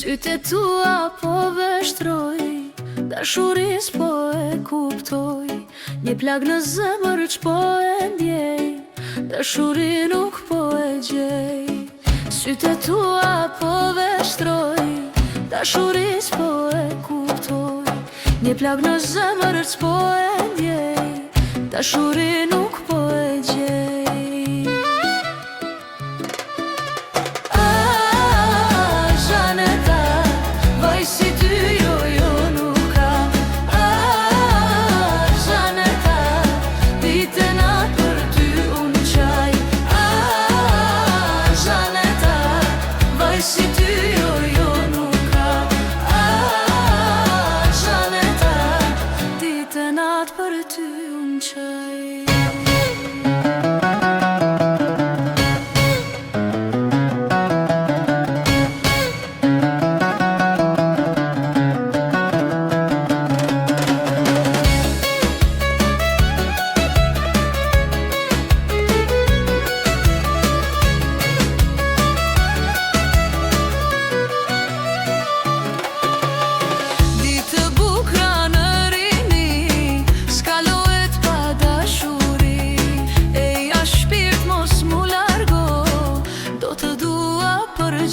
Sytë tua po veshtroj, dashuris po e kuptoj. Një plag në zemër që po e ndjej, dashuri nuk po e gjej. Sytë tua po veshtroj, dashuris po e kuptoj. Një plag në zemër që po e ndjej, dashuri nuk po e gjej. Për ty unë qaj.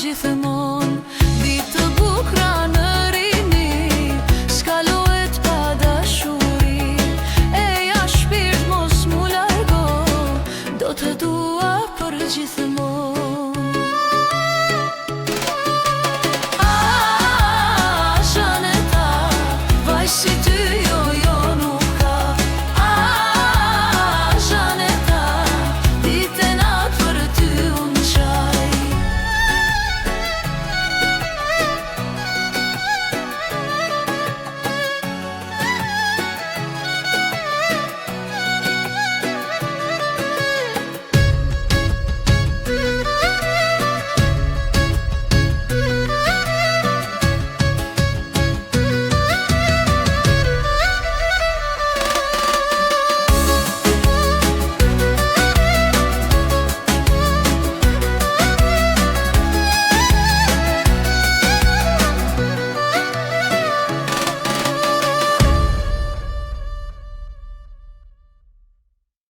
Gjithëmon, ditë të bukra në rini, skalohet pa dashuri. Eja shpirt mos mu largo, do të dua për gjithëmon.